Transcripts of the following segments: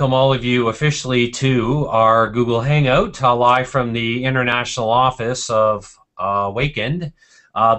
welcome all of you officially to our Google Hangout, live from the international office of Wakened.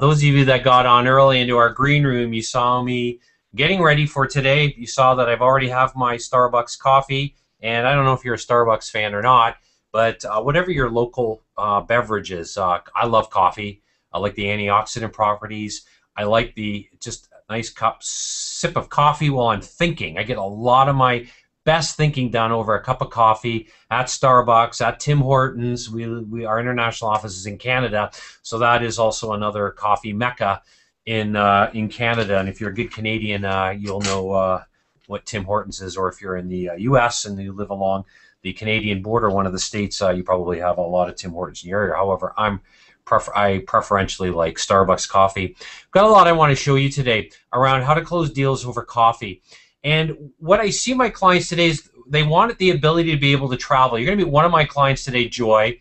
Those of you that got on early into our green room, you saw me getting ready for today. You saw that I've already have my Starbucks coffee, and I don't know if you're a Starbucks fan or not, but whatever your local beverage is, I love coffee. I like the antioxidant properties. I like the just nice sip of coffee while I'm thinking. I get a lot of my best thinking done over a cup of coffee at Starbucks, at Tim Hortons. Our international office is in Canada, so that is also another coffee mecca in Canada. And if you're a good Canadian, you'll know what Tim Hortons is, or if you're in the U.S. and you live along the Canadian border, one of the states, you probably have a lot of Tim Hortons in your area. However, I preferentially like Starbucks coffee. Got a lot I want to show you today around how to close deals over coffee. And what I see my clients today is they want the ability to be able to travel. You're going to meet one of my clients today, Joy,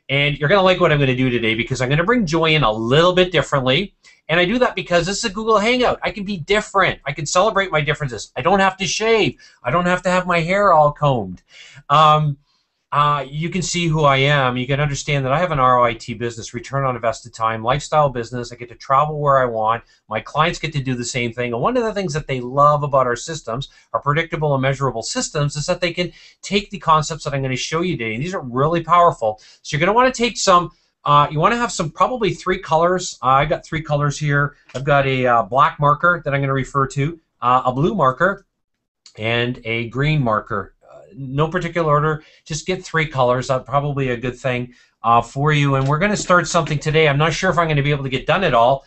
and you're going to like what I'm going to do today because I'm going to bring Joy in a little bit differently. And I do that because this is a Google Hangout. I can be different. I can celebrate my differences. I don't have to shave. I don't have to have my hair all combed. You can see who I am. You can understand that I have an ROIT business, return on invested time, lifestyle business. I get to travel where I want. My clients get to do the same thing. And one of the things that they love about our systems, our predictable and measurable systems, is that they can take the concepts that I'm going to show you today. And these are really powerful. So you're going to want to take some, you want to have some, probably 3 colors. I got 3 colors here. I've got a black marker that I'm going to refer to, a blue marker, and a green marker. No particular order, just get 3 colors. That's probably a good thing for you. And we're going to start something today. I'm not sure if I'm going to be able to get done at all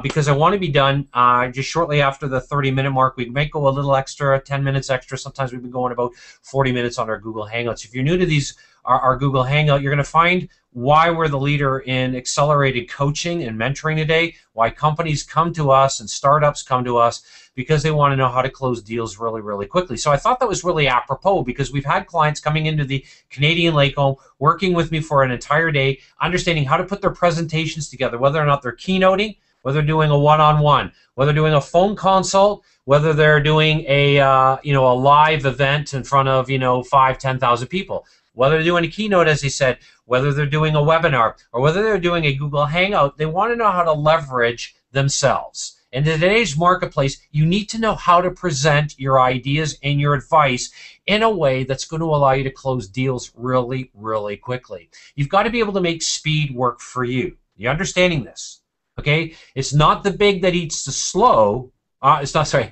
because I want to be done just shortly after the 30-minute mark. We might go a little extra, 10 minutes extra. Sometimes we've been going about 40 minutes on our Google Hangouts. If you're new to these, our Google Hangout, you're going to find why we're the leader in accelerated coaching and mentoring today, why companies come to us and startups come to us, because they want to know how to close deals really, really quickly. So I thought that was really apropos because we've had clients coming into the Canadian Lake Home, working with me for an entire day, understanding how to put their presentations together, whether or not they're keynoting, whether they're doing a one-on-one, whether they're doing a phone consult, whether they're doing a a live event in front of 5,000, 10,000 people, whether they're doing a keynote, as he said, whether they're doing a webinar, or whether they're doing a Google Hangout. They want to know how to leverage themselves. In today's marketplace, you need to know how to present your ideas and your advice in a way that's going to allow you to close deals really, really quickly. You've got to be able to make speed work for you. You understanding this? Okay? It's not the big that eats the slow. It's not, sorry,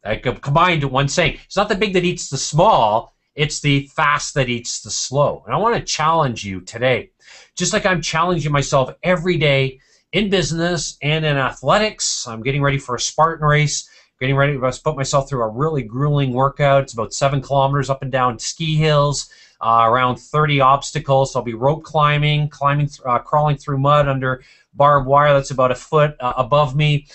I combined one saying. It's not the big that eats the small. It's the fast that eats the slow. And I want to challenge you today, just like I'm challenging myself every day in business and in athletics. I'm getting ready for a Spartan race, getting ready to put myself through a really grueling workout. It's about 7 kilometers up and down ski hills, around 30 obstacles. So I'll be rope climbing, crawling through mud under barbed wire that's about a foot above me,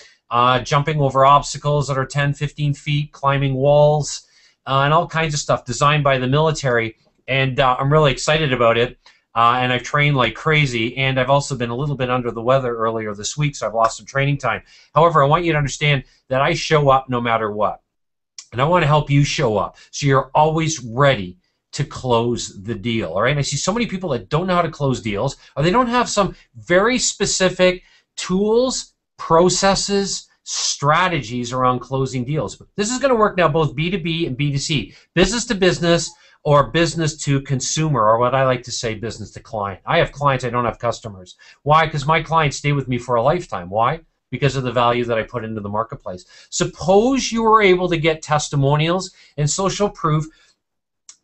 jumping over obstacles that are 10, 15 feet, climbing walls, and all kinds of stuff designed by the military. And I'm really excited about it. And I've trained like crazy, and I've also been a little bit under the weather earlier this week, so I've lost some training time. However, I want you to understand that I show up no matter what. And I want to help you show up so you're always ready to close the deal, all right? And I see so many people that don't know how to close deals, or they don't have some very specific tools, processes, strategies around closing deals. But this is going to work now both B2B and B2C, business to business, or business to consumer, or what I like to say, business to client. I have clients, I don't have customers. Why? Because my clients stay with me for a lifetime. Why? Because of the value that I put into the marketplace. Suppose you were able to get testimonials and social proof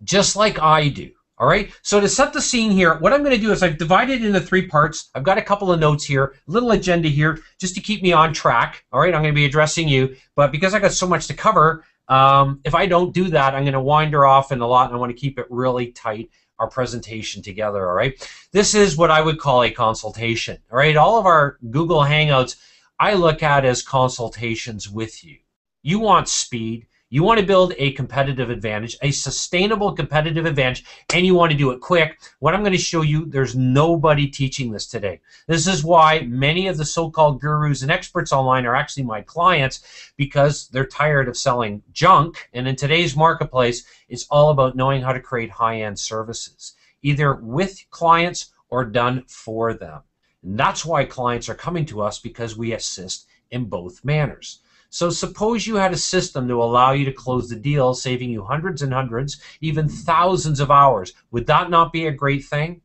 just like I do. All right? So to set the scene here, what I'm going to do is I've divided it into 3 parts. I've got a couple of notes here, a little agenda here, just to keep me on track. All right? I'm going to be addressing you, but because I got so much to cover, if I don't do that, I'm going to wander off in a lot, and I want to keep it really tight, our presentation together, all right? This is what I would call a consultation, all right? All of our Google Hangouts I look at as consultations with you. You want speed. You want to build a competitive advantage, a sustainable competitive advantage, and you want to do it quick. What I'm going to show you, there's nobody teaching this today. This is why many of the so-called gurus and experts online are actually my clients, because they're tired of selling junk. And in today's marketplace, it's all about knowing how to create high-end services, either with clients or done for them. And that's why clients are coming to us, because we assist in both manners. So suppose you had a system to allow you to close the deal, saving you hundreds and hundreds, even thousands of hours. Would that not be a great thing?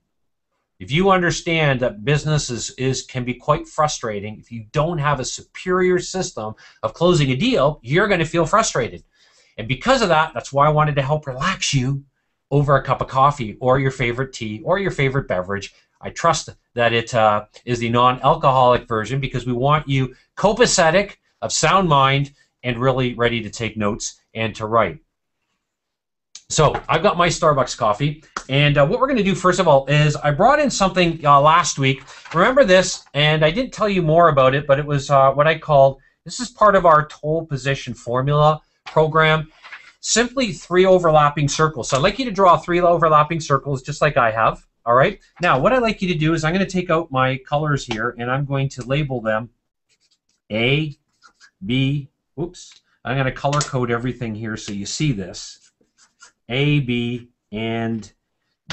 If you understand that business can be quite frustrating, if you don't have a superior system of closing a deal, you're going to feel frustrated. And because of that, that's why I wanted to help relax you over a cup of coffee or your favorite tea or your favorite beverage. I trust that it is the non-alcoholic version, because we want you copacetic, of sound mind, and really ready to take notes and to write. So I've got my Starbucks coffee, and what we're going to do first of all is I brought in something last week. Remember this, and I didn't tell you more about it, but it was what I called, this is part of our toll position formula program, simply 3 overlapping circles. So I'd like you to draw 3 overlapping circles just like I have. All right. Now what I'd like you to do is I'm going to take out my colors here, and I'm going to label them A, B, oops, I'm going to color code everything here so you see this. A, B, and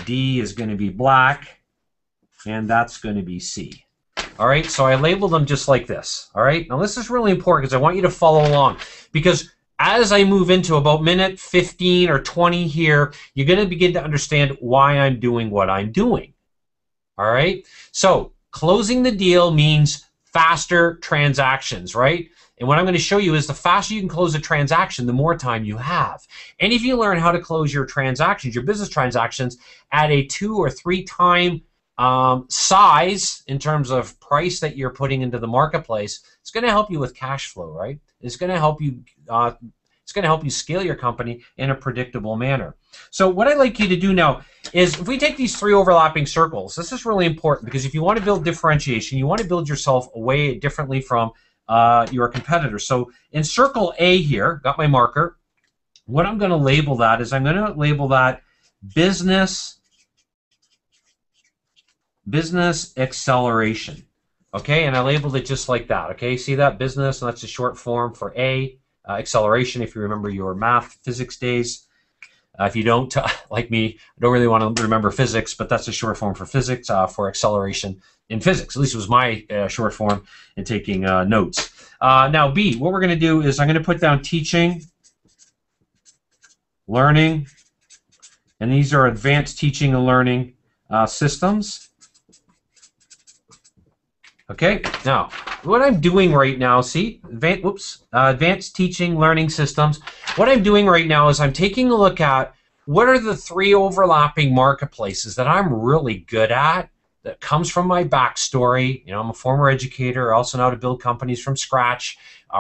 D is going to be black, and that's going to be C. All right, so I labeled them just like this. All right, now this is really important because I want you to follow along, because as I move into about minute 15 or 20 here, you're going to begin to understand why I'm doing what I'm doing. All right, so closing the deal means faster transactions, right? And what I'm going to show you is the faster you can close a transaction, the more time you have. And if you learn how to close your transactions, your business transactions, at a 2 or 3 time size in terms of price that you're putting into the marketplace, it's going to help you with cash flow, right? It's going to help you. It's going to help you scale your company in a predictable manner. So what I'd like you to do now is, if we take these 3 overlapping circles, this is really important, because if you want to build differentiation, you want to build yourself away differently from your competitor. So in circle A here, got my marker. What I'm going to label that is, I'm going to label that business acceleration. Okay, and I labeled it just like that. Okay, see that? Business, and that's a short form for A. Acceleration, if you remember your math, physics days. If you don't, like me, I don't really want to remember physics, but that's a short form for physics, for acceleration in physics. At least it was my short form in taking notes. Now B, what we're going to do is I'm going to put down teaching, learning, and these are advanced teaching and learning systems. Okay, now what I'm doing right now, see, advanced teaching learning systems. What I'm doing right now is I'm taking a look at what are the 3 overlapping marketplaces that I'm really good at, that comes from my backstory. You know, I'm a former educator. I also know how to build companies from scratch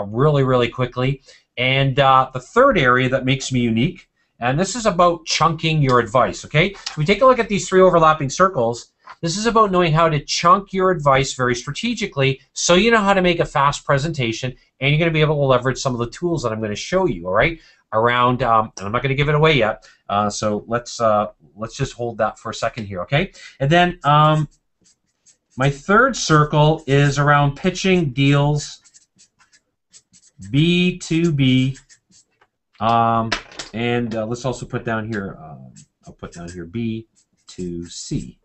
really, really quickly. And the third area that makes me unique, and this is about chunking your advice, okay? If we take a look at these 3 overlapping circles, this is about knowing how to chunk your advice very strategically, so you know how to make a fast presentation, and you're going to be able to leverage some of the tools that I'm going to show you, all right, around, and I'm not going to give it away yet, so let's just hold that for a second here, okay? And then my third circle is around pitching deals, B2B, and let's also put down here, I'll put down here B2C.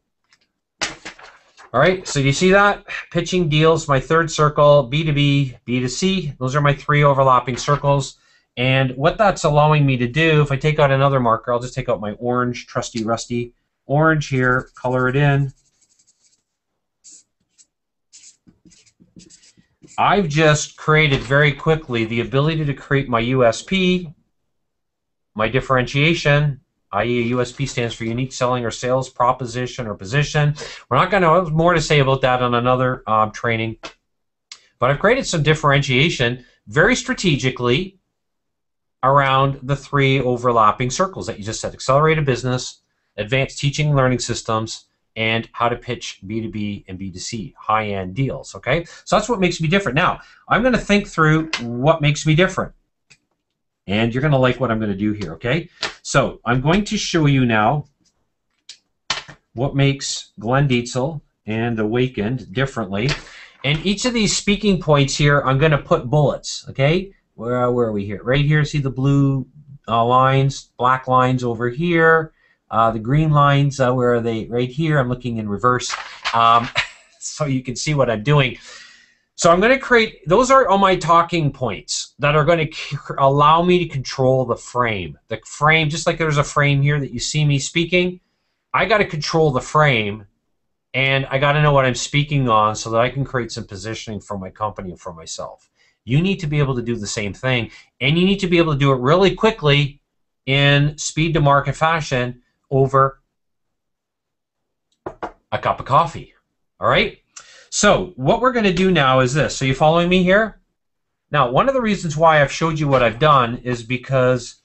All right, so you see that? Pitching deals, my third circle, B2B, B2C. Those are my 3 overlapping circles. And what that's allowing me to do, if I take out another marker, I'll just take out my orange, trusty, rusty orange here, color it in. I've just created very quickly the ability to create my USP, my differentiation, i.e. USP stands for unique selling or sales proposition or position. We're not going to have more to say about that on another training. But I've created some differentiation very strategically around the 3 overlapping circles that you just said: accelerated business, advanced teaching and learning systems, and how to pitch B2B and B2C, high-end deals, okay? So that's what makes me different. Now, I'm going to think through what makes me different. And you're going to like what I'm going to do here, okay? So I'm going to show you now what makes Glenn Dietzel and Awakened differently. And each of these speaking points here, I'm going to put bullets, okay? Where are we here? Right here, see the blue lines, black lines over here. The green lines, where are they? Right here. I'm looking in reverse so you can see what I'm doing. So I'm going to create, those are all my talking points that are going to allow me to control the frame. The frame, just like there's a frame here that you see me speaking, I got to control the frame, and I got to know what I'm speaking on so that I can create some positioning for my company and for myself. You need to be able to do the same thing, and you need to be able to do it really quickly in speed to market fashion over a cup of coffee. All right? So what we're going to do now is this. So you following me here? Now, one of the reasons why I've showed you what I've done is because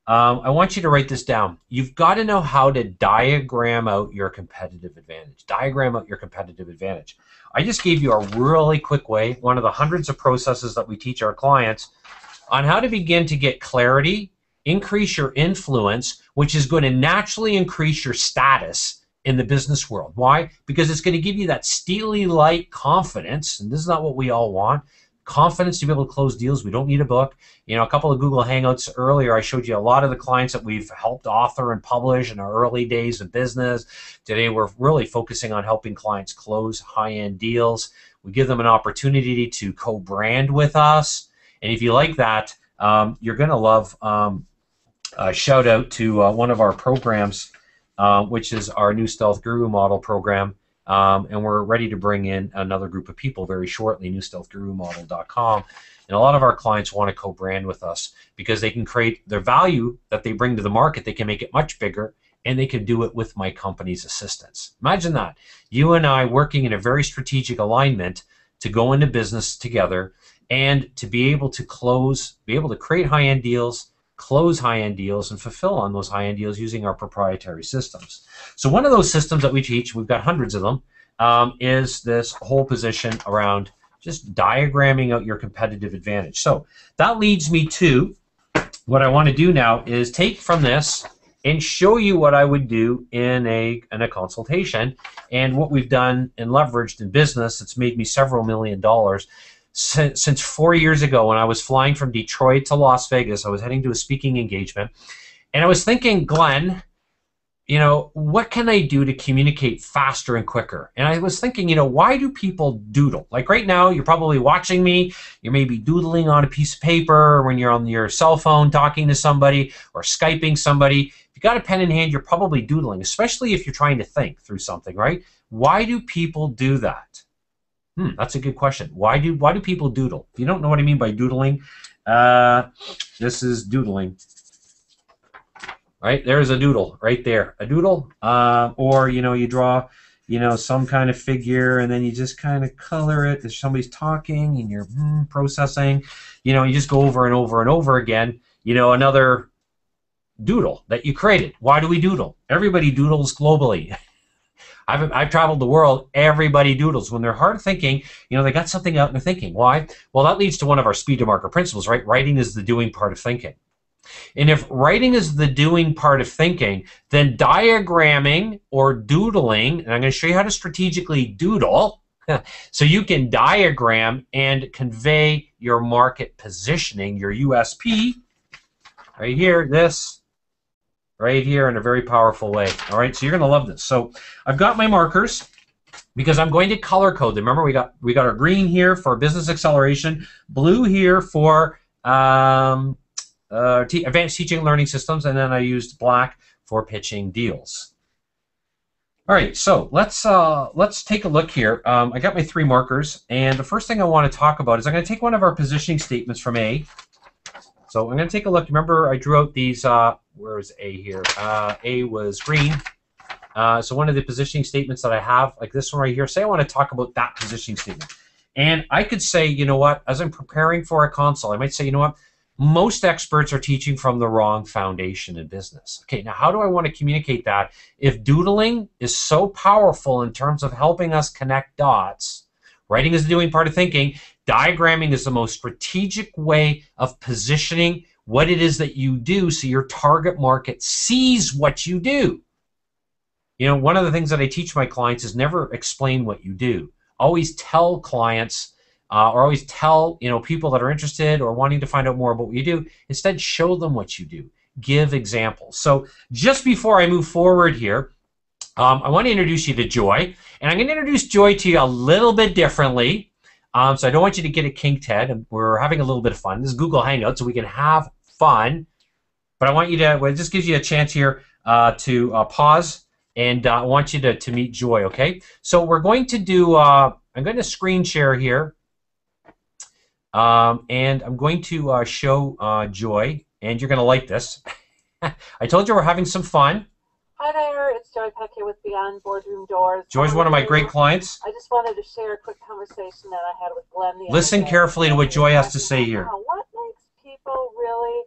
I want you to write this down. You've got to know how to diagram out your competitive advantage. Diagram out your competitive advantage. I just gave you a really quick way, one of the hundreds of processes that we teach our clients on how to begin to get clarity, increase your influence, which is going to naturally increase your status in the business world. Why? Because it's going to give you that steely-like confidence, and this is not what we all want. Confidence to be able to close deals. We don't need a book. You know, a couple of Google Hangouts earlier, I showed you a lot of the clients that we've helped author and publish in our early days of business. Today, we're really focusing on helping clients close high-end deals. We give them an opportunity to co-brand with us. And if you like that, you're going to love a shout out to one of our programs, which is our new Stealth Guru model program. And we're ready to bring in another group of people very shortly, newstealthgurumodel.com. And a lot of our clients want to co-brand with us because they can create their value that they bring to the market. They can make it much bigger, and they can do it with my company's assistance. Imagine that. You and I working in a very strategic alignment to go into business together and to be able to close, be able to create high-end deals, close high-end deals, and fulfill on those high-end deals using our proprietary systems. So one of those systems that we teach, we've got hundreds of them, is this whole position around just diagramming out your competitive advantage. So that leads me to what I want to do now is take from this and show you what I would do in a consultation and what we've done and leveraged in business. It's made me several $1 million. Since 4 years ago, when I was flying from Detroit to Las Vegas, I was heading to a speaking engagement, and I was thinking, Glenn, you know, what can I do to communicate faster and quicker? And I was thinking, you know, why do people doodle? Like right now, you're probably watching me, you're maybe doodling on a piece of paper, or when you're on your cell phone talking to somebody or Skyping somebody. If you got a pen in hand, you're probably doodling, especially if you're trying to think through something, right? Why do people do that? That's a good question. Why do people doodle? If you don't know what I mean by doodling, this is doodling. Right, there's a doodle right there. A doodle, or you know, you draw, you know, some kind of figure, and then you just kind of color it. If somebody's talking and you're processing, you know, you just go over and over and over again. You know, another doodle that you created. Why do we doodle? Everybody doodles globally. I've traveled the world. Everybody doodles. When they're hard thinking, you know, they got something out and they're thinking. Why? Well, that leads to one of our speed to market principles, right? Writing is the doing part of thinking. And if writing is the doing part of thinking, then diagramming or doodling, and I'm going to show you how to strategically doodle, so you can diagram and convey your market positioning, your USP, right here, this, right here, in a very powerful way. All right, so you're going to love this. So I've got my markers because I'm going to color code them. Remember, we got our green here for business acceleration, blue here for advanced teaching and learning systems, and then I used black for pitching deals. All right, so let's take a look here. I got my 3 markers, and the first thing I want to talk about is I'm going to take one of our positioning statements from A. So I'm going to take a look. Remember, I drew out these. Where is A here? A was green. So one of the positioning statements that I have, like this one right here, say I want to talk about that positioning statement. And I could say, you know what, as I'm preparing for a consult, I might say, you know what, most experts are teaching from the wrong foundation in business. Okay, now how do I want to communicate that? If doodling is so powerful in terms of helping us connect dots, writing is the doing part of thinking, diagramming is the most strategic way of positioning what it is that you do so your target market sees what you do. You know, one of the things that I teach my clients is never explain what you do. Always tell clients or always tell, you know, people that are interested or wanting to find out more about what you do. Instead, show them what you do. Give examples. So just before I move forward here, I want to introduce you to Joy. And I'm going to introduce Joy to you a little bit differently. So I don't want you to get a kinked head. And we're having a little bit of fun. This is Google Hangout, so we can have fun. But I want you to, well, it just gives you a chance here to pause. And I want you to meet Joy, okay? So we're going to do, I'm going to screen share here. And I'm going to show Joy. And you're going to like this. I told you we're having some fun. Hi there, it's Joy Peck here with Beyond Boardroom Doors. Joy's one of my great clients. I just wanted to share a quick conversation that I had with Glenn the Listen other day. carefully to what Joy has to say here. What makes people really,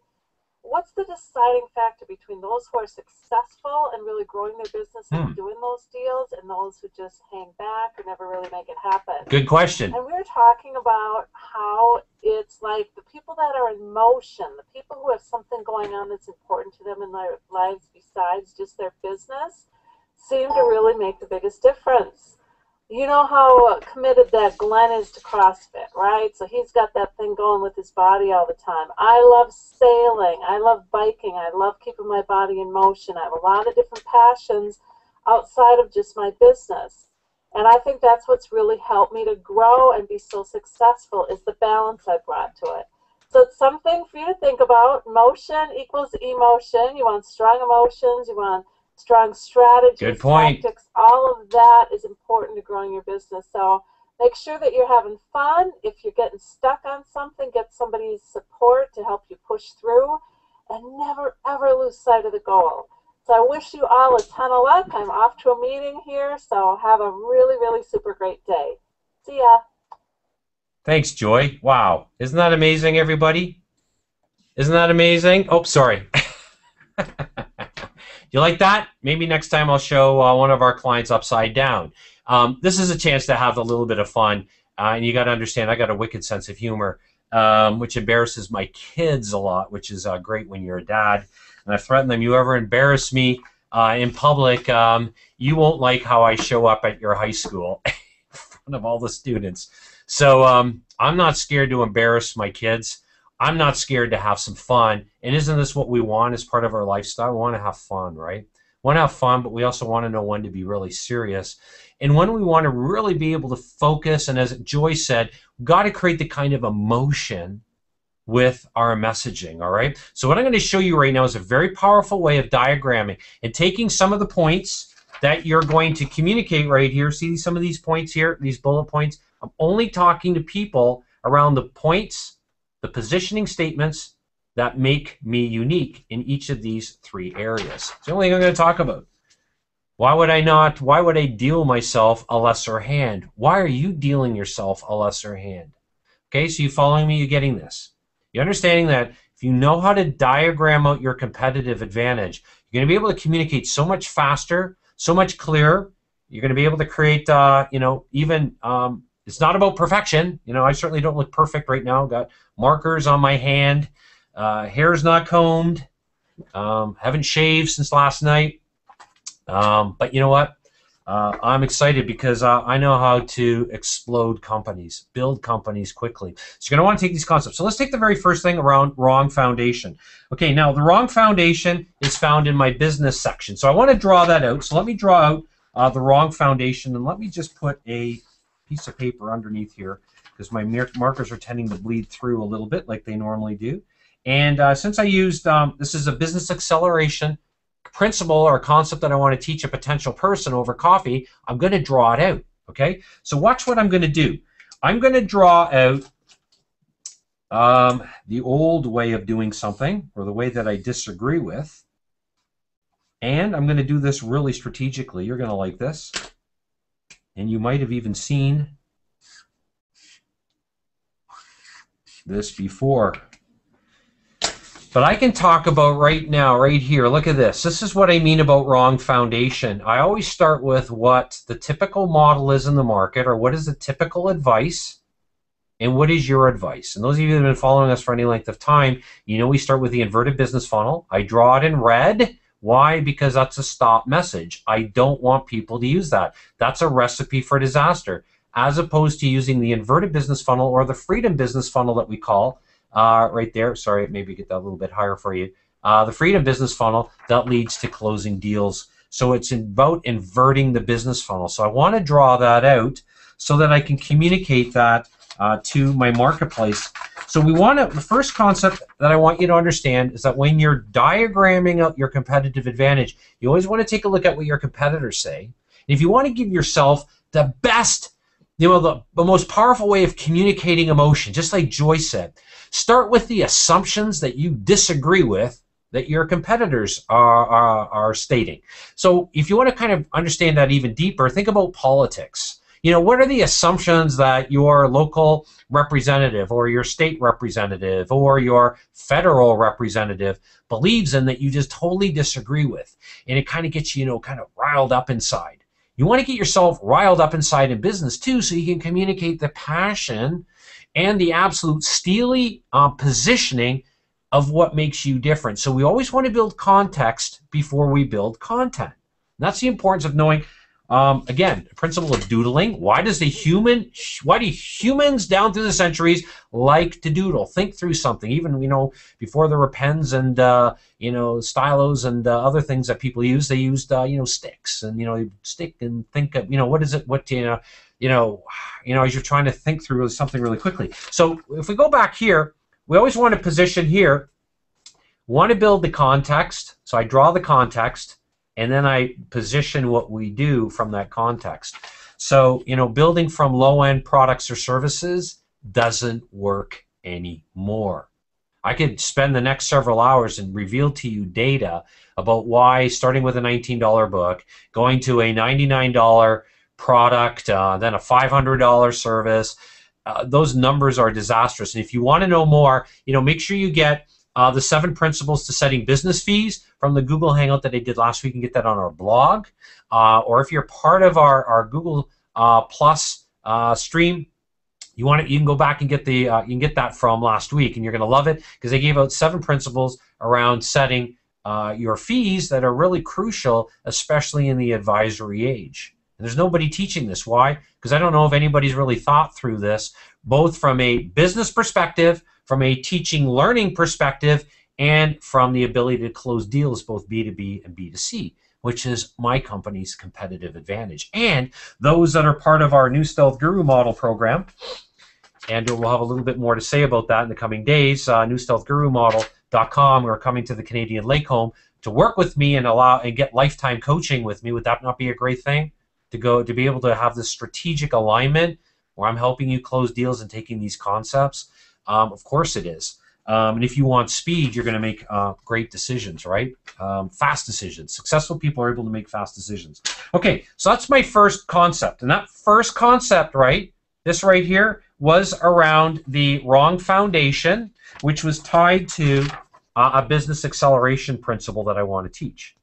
what's the deciding factor between those who are successful and really growing their business and doing those deals and those who just hang back or never really make it happen? Good question. And we were talking about how it's like the people that are in motion, the people who have something going on that's important to them in their lives besides just their business, seem to really make the biggest difference. You know how committed that Glenn is to CrossFit, right? So he's got that thing going with his body all the time. I love sailing. I love biking. I love keeping my body in motion. I have a lot of different passions outside of just my business. And I think that's what's really helped me to grow and be so successful is the balance I brought to it. So it's something for you to think about. Motion equals emotion. You want strong emotions. You want strong strategies. Good point. Tactics. All of that is important to growing your business. So make sure that you're having fun. If you're getting stuck on something, get somebody's support to help you push through. And never, ever lose sight of the goal. So I wish you all a ton of luck. I'm off to a meeting here, so have a really, really super great day. See ya. Thanks, Joy. Wow. Isn't that amazing, everybody? Isn't that amazing? Oh, sorry. You like that? Maybe next time I'll show one of our clients upside down. This is a chance to have a little bit of fun. And you got to understand, I got a wicked sense of humor, which embarrasses my kids a lot, which is great when you're a dad. And I threaten them, you ever embarrass me in public, you won't like how I show up at your high school in front of all the students. So I'm not scared to embarrass my kids. I'm not scared to have some fun. And isn't this what we want as part of our lifestyle? We want to have fun, right? We want to have fun, but we also want to know when to be really serious. And when we want to really be able to focus, and as Joy said, we've got to create the kind of emotion with our messaging, all right? So what I'm going to show you right now is a very powerful way of diagramming and taking some of the points that you're going to communicate right here. See some of these points here, these bullet points? I'm only talking to people around the points, the positioning statements that make me unique in each of these three areas. It's the only thing I'm going to talk about. Why would I deal myself a lesser hand? Why are you dealing yourself a lesser hand? Okay, so you following me, you're getting this. You're understanding that if you know how to diagram out your competitive advantage, you're going to be able to communicate so much faster, so much clearer. You're going to be able to create, you know, even, it's not about perfection. You know, I certainly don't look perfect right now. Got markers on my hand. Hair's not combed. Haven't shaved since last night. But you know what? I'm excited because I know how to explode companies, build companies quickly. So you're going to want to take these concepts. So let's take the very first thing around wrong foundation. Okay, now the wrong foundation is found in my business section. So I want to draw that out. So let me draw out the wrong foundation, and let me just put a piece of paper underneath here because my markers are tending to bleed through a little bit like they normally do. And since I used, this is a business acceleration principle or concept that I want to teach a potential person over coffee, I'm going to draw it out, okay? So watch what I'm going to do. I'm going to draw out the old way of doing something, or the way that I disagree with, and I'm going to do this really strategically. You're going to like this, and you might have even seen this before. But I can talk about right now, right here, look at this. This is what I mean about wrong foundation. I always start with what the typical model is in the market, or what is the typical advice. And what is your advice? And those of you that have been following us for any length of time, you know we start with the inverted business funnel. I draw it in red. Why? Because that's a stop message. I don't want people to use that. That's a recipe for disaster. As opposed to using the inverted business funnel or the freedom business funnel that we call right there. Sorry, maybe get that a little bit higher for you. The freedom business funnel that leads to closing deals. So it's about inverting the business funnel. So I want to draw that out so that I can communicate that to my marketplace. So we want to, the first concept that I want you to understand is that when you're diagramming out your competitive advantage, you always want to take a look at what your competitors say. And if you want to give yourself the best, the most powerful way of communicating emotion, just like Joy said, start with the assumptions that you disagree with that your competitors are stating. So if you want to kind of understand that even deeper, think about politics. What are the assumptions that your local representative or your state representative or your federal representative believes in that you just totally disagree with? And it kind of gets you, kind of riled up inside. You want to get yourself riled up inside in business too, so you can communicate the passion and the absolute steely positioning of what makes you different. So we always want to build context before we build content. And that's the importance of knowing, again, the principle of doodling. Why do humans down through the centuries like to doodle? Think through something. Even, before there were pens and, stylos and other things that people used, they used, sticks and, stick and think of, what is it? What, as you're trying to think through something really quickly. So if we go back here, we always want to position here, want to build the context. So I draw the context, and then I position what we do from that context. So, building from low-end products or services doesn't work anymore. I could spend the next several hours and reveal to you data about why starting with a $19 book, going to a $99 product, then a $500 service, those numbers are disastrous. And if you want to know more, make sure you get the 7 principles to setting business fees from the Google Hangout that I did last week. You can get that on our blog. Or if you're part of our Google Plus stream, you can go back and get that from last week, and you're going to love it because they gave out 7 principles around setting your fees that are really crucial, especially in the advisory age. And there's nobody teaching this. Why? Because I don't know if anybody's really thought through this, both from a business perspective, from a teaching learning perspective, and from the ability to close deals, both B2B and B2C, which is my company's competitive advantage. And those that are part of our New Stealth Guru model program, and we'll have a little bit more to say about that in the coming days, newstealthgurumodel.com, are coming to the Canadian Lake Home to work with me and get lifetime coaching with me. Would that not be a great thing? To be able to have this strategic alignment where I'm helping you close deals and taking these concepts. Of course it is. And if you want speed, you're going to make great decisions, right? Fast decisions. Successful people are able to make fast decisions. Okay, so that's my first concept. And that first concept, right, this right here, was around the wrong foundation, which was tied to a business acceleration principle that I want to teach.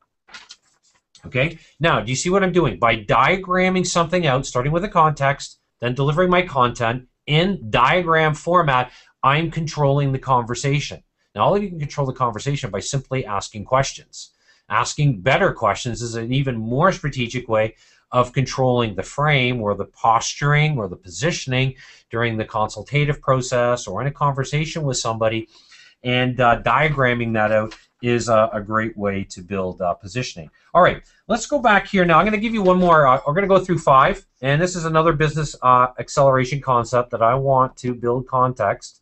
Okay, now, do you see what I'm doing? By diagramming something out, starting with a context, then delivering my content in diagram format, I'm controlling the conversation. Now, all of you can control the conversation by simply asking questions. Asking better questions is an even more strategic way of controlling the frame or the posturing or the positioning during the consultative process or in a conversation with somebody. And diagramming that out is a great way to build positioning. All right, let's go back here now. I'm going to give you one more. We're going to go through 5, and this is another business acceleration concept that I want to build context,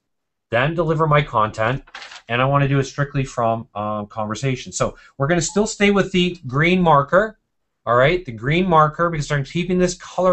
then deliver my content, and I want to do it strictly from conversation. So we're going to still stay with the green marker, all right, the green marker, because I'm keeping this color